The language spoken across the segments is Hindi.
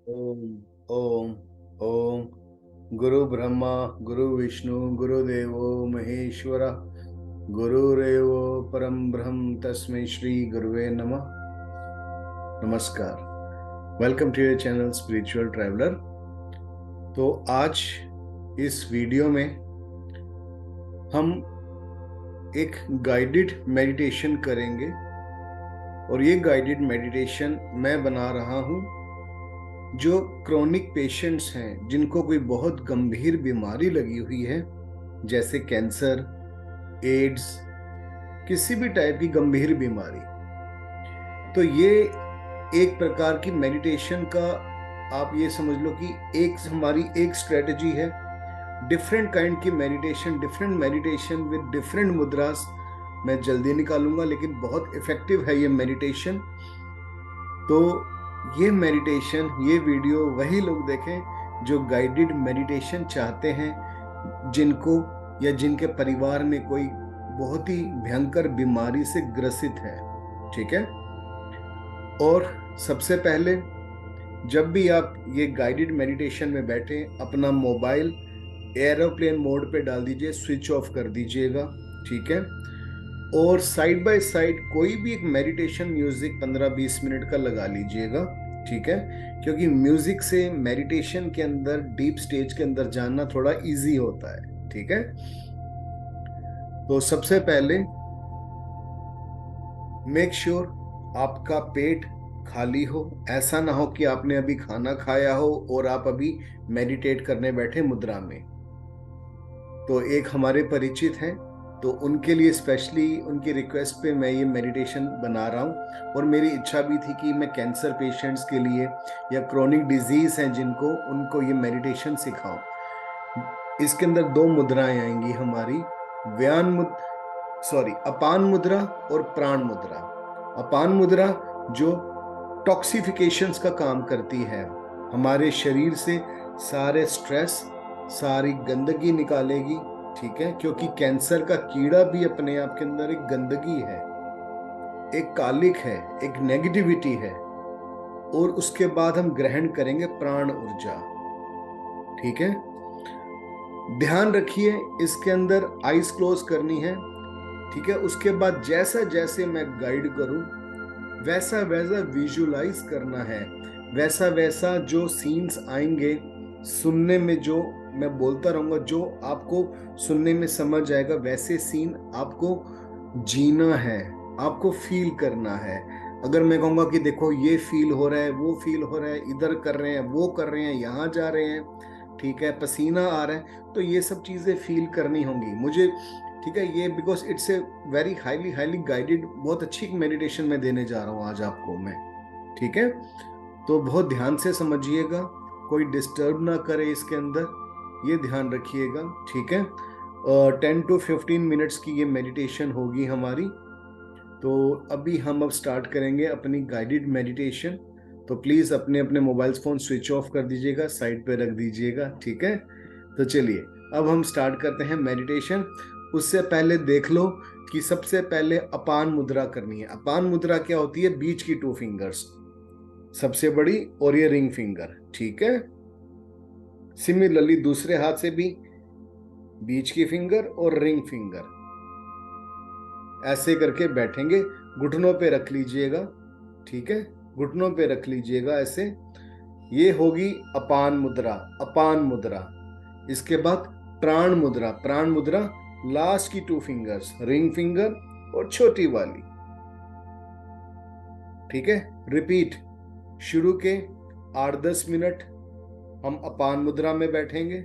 ओम ओम ओम। गुरु ब्रह्मा गुरु विष्णु गुरुदेवो महेश्वर गुरुरेव परम ब्रह्म तस्मै श्री गुरुवे नमः। नमस्कार। Welcome to your channel spiritual traveller. तो आज इस वीडियो में हम एक गाइडेड मेडिटेशन करेंगे और ये गाइडेड मेडिटेशन मैं बना रहा हूँ जो क्रोनिक पेशेंट्स हैं, जिनको कोई बहुत गंभीर बीमारी लगी हुई है, जैसे कैंसर, एड्स, किसी भी टाइप की गंभीर बीमारी। तो ये एक प्रकार की मेडिटेशन का आप ये समझ लो कि हमारी एक स्ट्रेटजी है। डिफरेंट काइंड की meditation, different meditation with different मुद्रास मैं जल्दी निकालूंगा, लेकिन बहुत इफेक्टिव है ये मेडिटेशन। तो ये मेडिटेशन, ये वीडियो वही लोग देखें जो गाइडेड मेडिटेशन चाहते हैं, जिनको या जिनके परिवार में कोई बहुत ही भयंकर बीमारी से ग्रसित है। ठीक है। और सबसे पहले जब भी आप ये गाइडेड मेडिटेशन में बैठे, अपना मोबाइल एरोप्लेन मोड पे डाल दीजिए, स्विच ऑफ कर दीजिएगा। ठीक है। और साइड बाय साइड कोई भी एक मेडिटेशन म्यूजिक 15-20 मिनट का लगा लीजिएगा। ठीक है। क्योंकि म्यूजिक से मेडिटेशन के अंदर, डीप स्टेज के अंदर जानना थोड़ा इजी होता है। ठीक है। तो सबसे पहले मेक श्योर आपका पेट खाली हो। ऐसा ना हो कि आपने अभी खाना खाया हो और आप अभी मेडिटेट करने बैठे मुद्रा में। तो एक हमारे परिचित हैं, तो उनके लिए स्पेशली उनकी रिक्वेस्ट पे मैं ये मेडिटेशन बना रहा हूँ। और मेरी इच्छा भी थी कि मैं कैंसर पेशेंट्स के लिए या क्रोनिक डिजीज हैं जिनको, उनको ये मेडिटेशन सिखाऊं। इसके अंदर दो मुद्राएं आएंगी हमारी, अपान मुद्रा और प्राण मुद्रा। अपान मुद्रा जो टॉक्सिफिकेशंस का काम करती है, हमारे शरीर से सारे स्ट्रेस, सारी गंदगी निकालेगी। ठीक है। क्योंकि कैंसर का कीड़ा भी अपने आप के अंदर एक गंदगी है, एक कालिक है, एक नेगेटिविटी है। और उसके बाद हम ग्रहण करेंगे प्राण ऊर्जा। ठीक है। ध्यान रखिए, इसके अंदर आईज क्लोज करनी है। ठीक है। उसके बाद जैसा जैसे मैं गाइड करूं, वैसा वैसा विजुलाइज करना है। वैसा वैसा जो सीन्स आएंगे सुनने में, जो मैं बोलता रहूंगा, जो आपको सुनने में समझ आएगा, वैसे सीन आपको जीना है, आपको फील करना है। अगर मैं कहूंगा कि देखो ये फील हो रहा है, वो फील हो रहा है, इधर कर रहे हैं, वो कर रहे हैं, यहाँ जा रहे हैं, ठीक है, पसीना आ रहा है, तो ये सब चीजें फील करनी होंगी मुझे। ठीक है। ये because it's a very highly highly guided, बहुत अच्छी मेडिटेशन मैं देने जा रहा हूँ आज आपको मैं। ठीक है। तो बहुत ध्यान से समझिएगा, कोई डिस्टर्ब ना करे इसके अंदर, ये ध्यान रखिएगा। ठीक है। 10 to 15 मिनट्स की ये मेडिटेशन होगी हमारी। तो अभी हम अब स्टार्ट करेंगे अपनी गाइडेड मेडिटेशन। तो प्लीज अपने अपने मोबाइल फोन स्विच ऑफ कर दीजिएगा, साइड पे रख दीजिएगा। ठीक है। तो चलिए अब हम स्टार्ट करते हैं मेडिटेशन। उससे पहले देख लो कि सबसे पहले अपान मुद्रा करनी है। अपान मुद्रा क्या होती है? बीच की 2 फिंगर्स, सबसे बड़ी और ये रिंग फिंगर। ठीक है। सिमिलरली दूसरे हाथ से भी बीच की फिंगर और रिंग फिंगर, ऐसे करके बैठेंगे। घुटनों पे रख लीजिएगा। ठीक है। घुटनों पे रख लीजिएगा ऐसे। ये होगी अपान मुद्रा, अपान मुद्रा। इसके बाद प्राण मुद्रा। प्राण मुद्रा लास्ट की 2 फिंगर्स, रिंग फिंगर और छोटी वाली। ठीक है। रिपीट, शुरू के 8-10 मिनट हम अपान मुद्रा में बैठेंगे,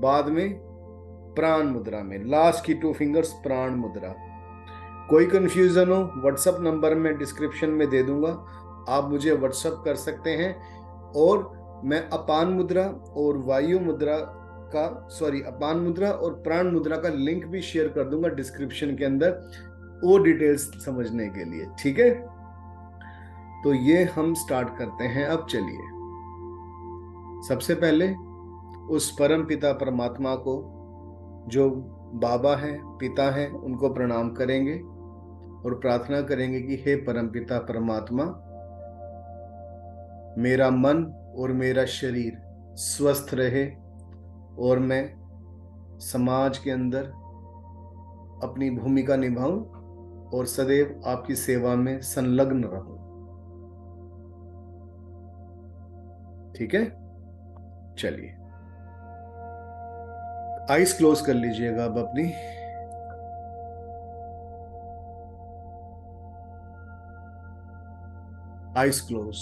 बाद में प्राण मुद्रा में, लास्ट की 2 फिंगर्स प्राण मुद्रा। कोई कंफ्यूजन हो, व्हाट्सएप नंबर मैं डिस्क्रिप्शन में दे दूंगा, आप मुझे व्हाट्सएप कर सकते हैं। और मैं अपान मुद्रा और वायु मुद्रा का, अपान मुद्रा और प्राण मुद्रा का लिंक भी शेयर कर दूंगा डिस्क्रिप्शन के अंदर, वो डिटेल्स समझने के लिए। ठीक है। तो ये हम स्टार्ट करते हैं अब। चलिए, सबसे पहले उस परम पिता परमात्मा को, जो बाबा हैं, पिता हैं, उनको प्रणाम करेंगे और प्रार्थना करेंगे कि हे परम पिता परमात्मा, मेरा मन और मेरा शरीर स्वस्थ रहे और मैं समाज के अंदर अपनी भूमिका निभाऊं और सदैव आपकी सेवा में संलग्न रहूं। ठीक है, चलिए आइज क्लोज कर लीजिएगा अब अपनी। Eyes close.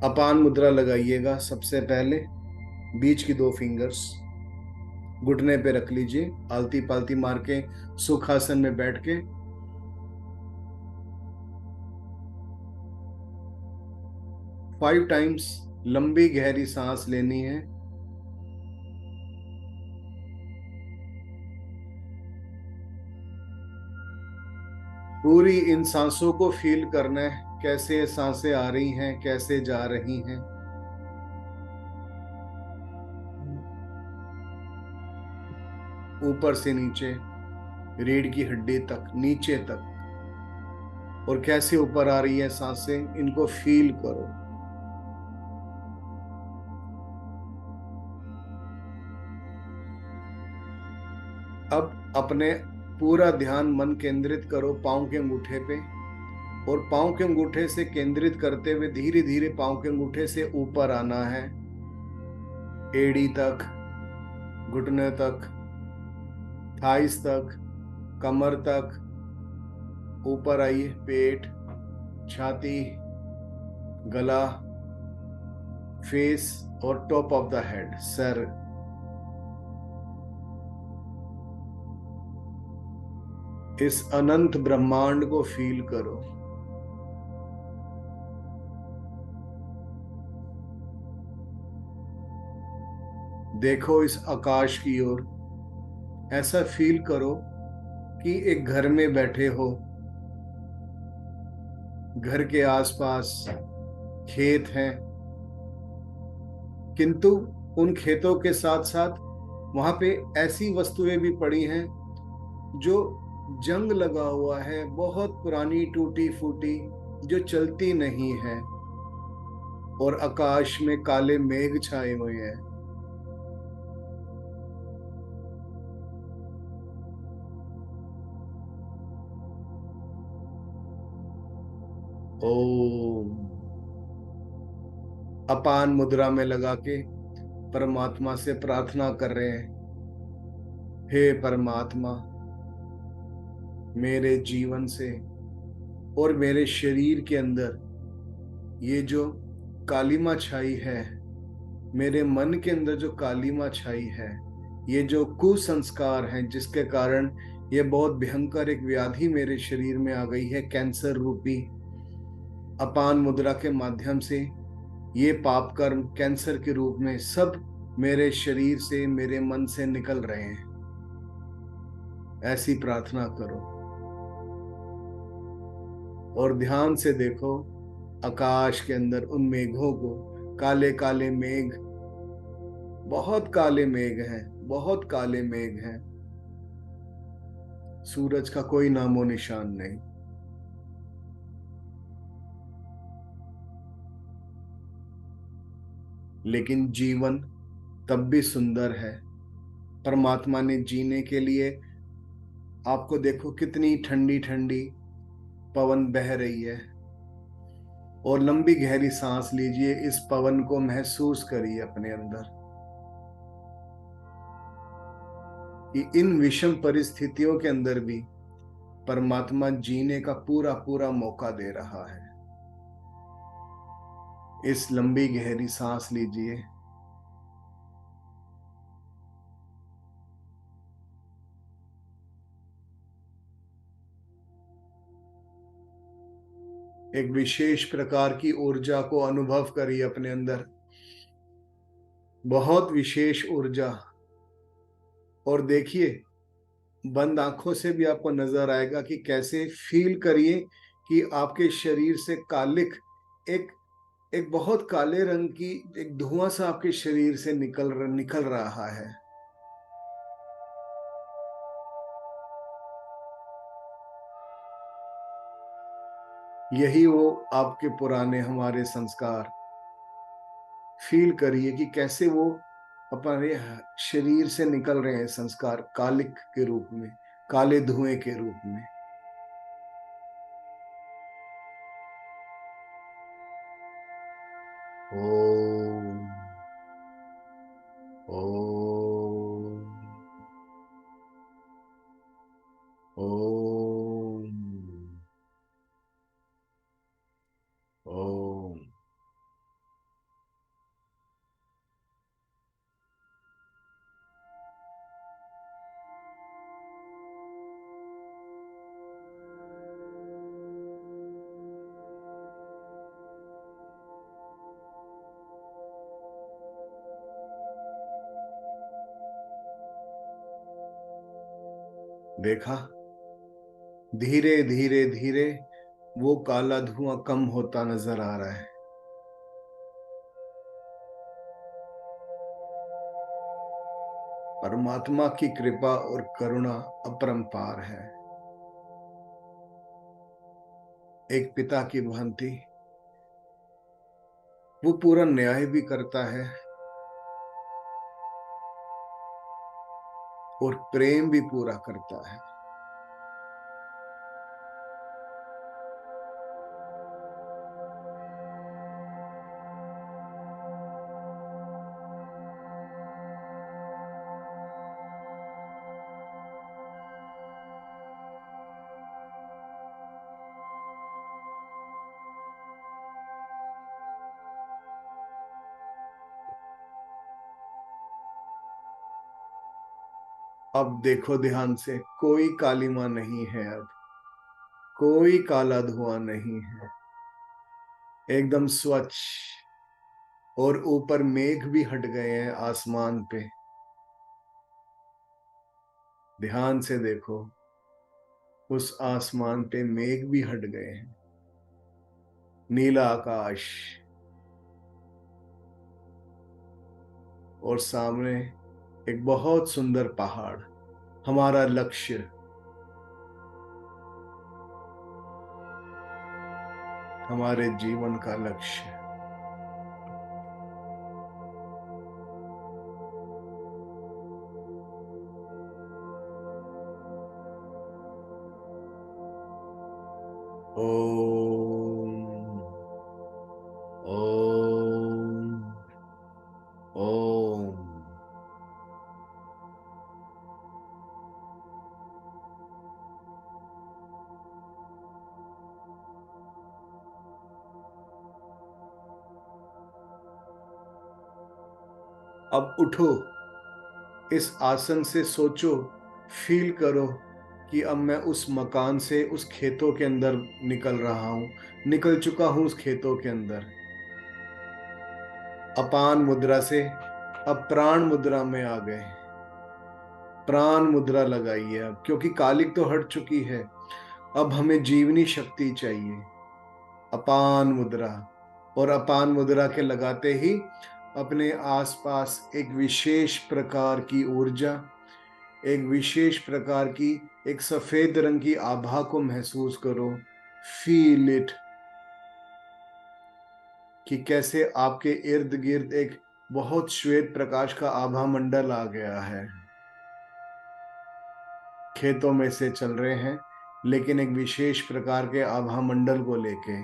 अपान मुद्रा लगाइएगा। सबसे पहले बीच की 2 फिंगर्स घुटने पे रख लीजिए, आलती पालती मार के सुखासन में बैठ के। 5 टाइम्स लंबी गहरी सांस लेनी है। पूरी इन सांसों को फील करना है, कैसे सांसें आ रही हैं, कैसे जा रही हैं। ऊपर से नीचे, रीढ़ की हड्डी तक, नीचे तक, और कैसे ऊपर आ रही है सांसें, इनको फील करो। अब अपने पूरा ध्यान मन केंद्रित करो पांव के अंगूठे पे, और पांव के अंगूठे से केंद्रित करते हुए धीरे धीरे पांव के अंगूठे से ऊपर आना है, एड़ी तक, घुटने तक, थाइस तक, कमर तक। ऊपर आइए, पेट, छाती, गला, फेस और top of the head, sir. इस अनंत ब्रह्मांड को फील करो। देखो इस आकाश की ओर। ऐसा फील करो कि एक घर में बैठे हो, घर के आसपास खेत हैं, किंतु उन खेतों के साथ साथ वहां पे ऐसी वस्तुएं भी पड़ी हैं जो जंग लगा हुआ है, बहुत पुरानी टूटी फूटी, जो चलती नहीं है, और आकाश में काले मेघ छाए हुए हैं। ओम। अपान मुद्रा में लगा के परमात्मा से प्रार्थना कर रहे हैं, हे परमात्मा, मेरे जीवन से और मेरे शरीर के अंदर ये जो कालिमा छाई है, मेरे मन के अंदर जो कालिमा छाई है, ये जो कुसंस्कार हैं जिसके कारण ये बहुत भयंकर एक व्याधि मेरे शरीर में आ गई है, कैंसर रूपी, अपान मुद्रा के माध्यम से ये पाप कर्म कैंसर के रूप में सब मेरे शरीर से, मेरे मन से निकल रहे हैं। ऐसी प्रार्थना करो और ध्यान से देखो आकाश के अंदर उन मेघों को। काले काले मेघ, बहुत काले मेघ हैं, बहुत काले मेघ हैं। सूरज का कोई नामो निशान नहीं। लेकिन जीवन तब भी सुंदर है। परमात्मा ने जीने के लिए, आपको देखो कितनी ठंडी ठंडी पवन बह रही है, और लंबी गहरी सांस लीजिए, इस पवन को महसूस करिए अपने अंदर कि इन विषम परिस्थितियों के अंदर भी परमात्मा जीने का पूरा पूरा मौका दे रहा है। इस लंबी गहरी सांस लीजिए। एक विशेष प्रकार की ऊर्जा को अनुभव करिए अपने अंदर, बहुत विशेष ऊर्जा। और देखिए, बंद आंखों से भी आपको नजर आएगा कि कैसे, फील करिए कि आपके शरीर से कालिक, एक एक बहुत काले रंग की एक धुआं सा आपके शरीर से निकल रहा है। यही वो आपके पुराने हमारे संस्कार। फील करिए कि कैसे वो अपने शरीर से निकल रहे हैं, संस्कार कालिक के रूप में, काले धुएं के रूप में। ओम ओम ओम ओम। देखा, धीरे धीरे धीरे वो काला धुआं कम होता नजर आ रहा है। परमात्मा की कृपा और करुणा अपरंपार है। एक पिता की भांति वो पूरा न्याय भी करता है और प्रेम भी पूरा करता है। अब देखो ध्यान से, कोई कालिमा नहीं है, अब कोई काला धुआं नहीं है, एकदम स्वच्छ। और ऊपर मेघ भी हट गए हैं आसमान पे। ध्यान से देखो, उस आसमान पे मेघ भी हट गए हैं। नीला आकाश और सामने एक बहुत सुंदर पहाड़, हमारा लक्ष्य, हमारे जीवन का लक्ष्य। ओम ओम ओम। अब उठो, इस आसन से सोचो, फील करो कि अब मैं उस मकान से उस खेतों के अंदर निकल रहा हूं, निकल चुका हूं उस खेतों के अंदर। अपान मुद्रा से अब प्राण मुद्रा में आ गए। प्राण मुद्रा लगाइए अब, क्योंकि कालिक तो हट चुकी है। अब हमें जीवनी शक्ति चाहिए। अपान मुद्रा, और अपान मुद्रा के लगाते ही अपने आसपास एक विशेष प्रकार की ऊर्जा, एक विशेष प्रकार की एक सफेद रंग की आभा को महसूस करो। फील इट, कि कैसे आपके इर्द गिर्द एक बहुत श्वेत प्रकाश का आभा मंडल आ गया है। खेतों में से चल रहे हैं, लेकिन एक विशेष प्रकार के आभा मंडल को लेके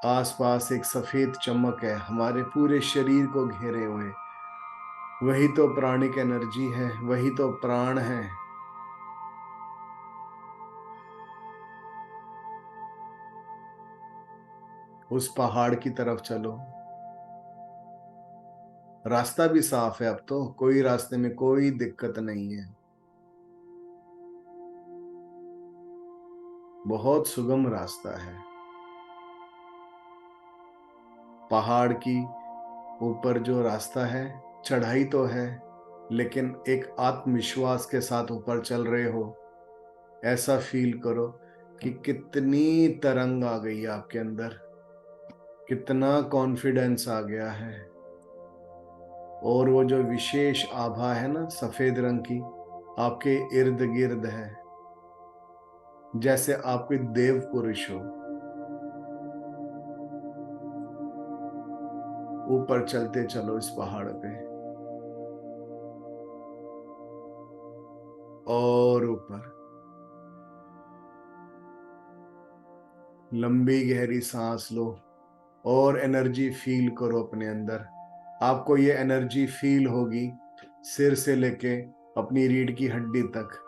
आसपास एक सफेद चमक है हमारे पूरे शरीर को घेरे हुए। वही तो प्राणिक एनर्जी है, वही तो प्राण है। उस पहाड़ की तरफ चलो। रास्ता भी साफ है, अब तो कोई रास्ते में कोई दिक्कत नहीं है। बहुत सुगम रास्ता है। पहाड़ की ऊपर जो रास्ता है, चढ़ाई तो है, लेकिन एक आत्मविश्वास के साथ ऊपर चल रहे हो। ऐसा फील करो कि कितनी तरंग आ गई है आपके अंदर, कितना कॉन्फिडेंस आ गया है। और वो जो विशेष आभा है ना सफेद रंग की, आपके इर्द गिर्द है, जैसे आप कोई देव पुरुष हो। ऊपर चलते चलो इस पहाड़ पे, और ऊपर। लंबी गहरी सांस लो और एनर्जी फील करो अपने अंदर। आपको ये एनर्जी फील होगी सिर से लेके अपनी रीढ़ की हड्डी तक।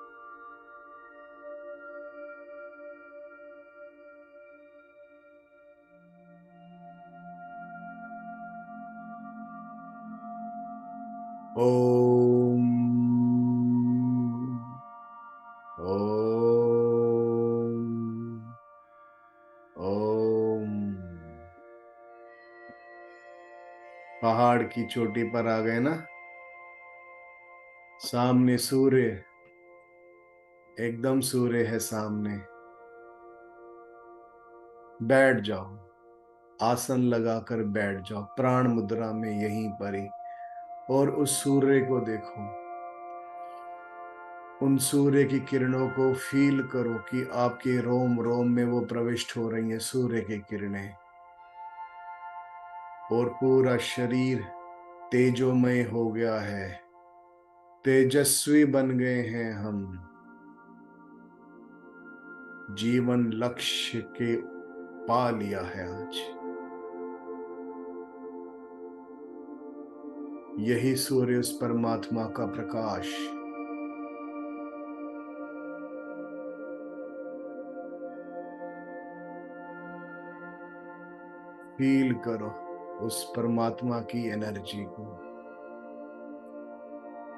ओम ओम ओम। पहाड़ की चोटी पर आ गए ना, सामने सूर्य, एकदम सूर्य है सामने। बैठ जाओ, आसन लगाकर बैठ जाओ प्राण मुद्रा में यहीं पर ही, और उस सूर्य को देखो। उन सूर्य की किरणों को फील करो कि आपके रोम रोम में वो प्रविष्ट हो रही हैं सूर्य की किरणें, और पूरा शरीर तेजोमय हो गया है। तेजस्वी बन गए हैं हम, जीवन लक्ष्य के पा लिया है आज। यही सूर्य उस परमात्मा का प्रकाश। फील करो उस परमात्मा की एनर्जी को।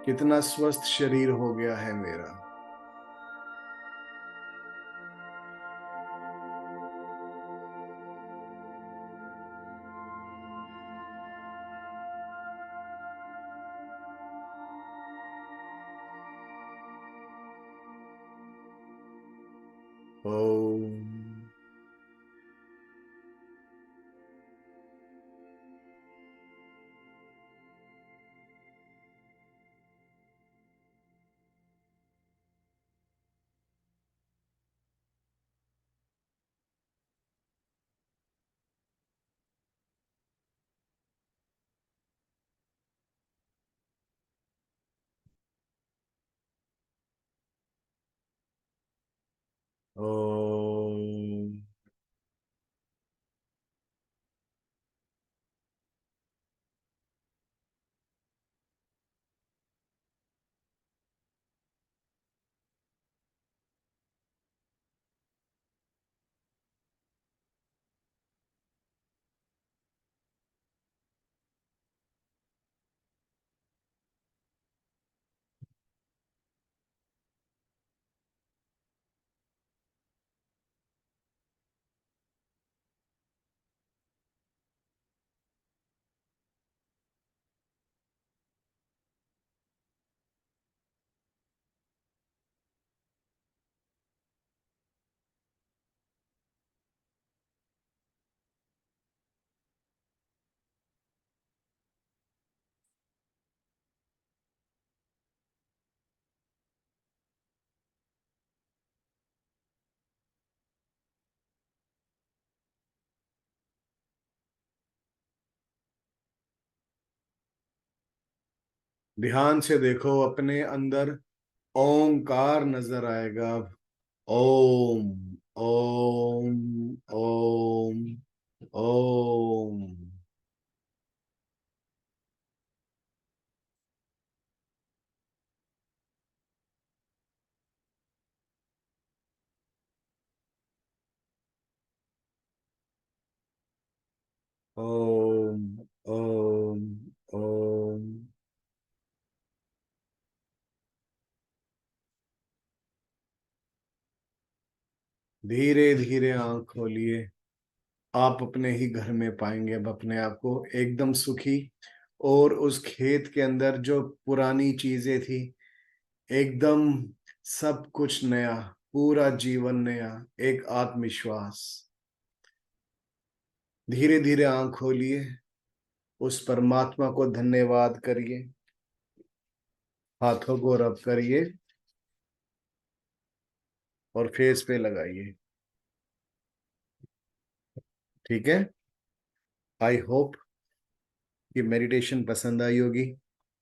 कितना स्वस्थ शरीर हो गया है मेरा। ओम। ओम। ध्यान से देखो अपने अंदर, ओंकार नजर आएगा। ओम ओम ओम ओम ओम ओम ओम। धीरे धीरे आंख खोलिए। आप अपने ही घर में पाएंगे अब अपने आप को एकदम सुखी, और उस खेत के अंदर जो पुरानी चीजें थी, एकदम सब कुछ नया, पूरा जीवन नया, एक आत्मविश्वास। धीरे धीरे आंख खोलिए, उस परमात्मा को धन्यवाद करिए, हाथों को रब करिए और फेस पे लगाइए। ठीक है। आई होप ये मेडिटेशन पसंद आई होगी,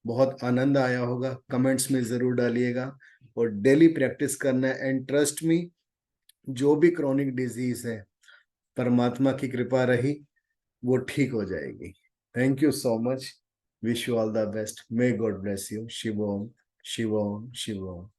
बहुत आनंद आया होगा। कमेंट्स में जरूर डालिएगा और डेली प्रैक्टिस करना है। एंड ट्रस्ट मी, जो भी क्रॉनिक डिजीज है, परमात्मा की कृपा रही वो ठीक हो जाएगी। Thank you so much. Wish you all the best. May God bless you. शिवोम शिवोम शिवोम।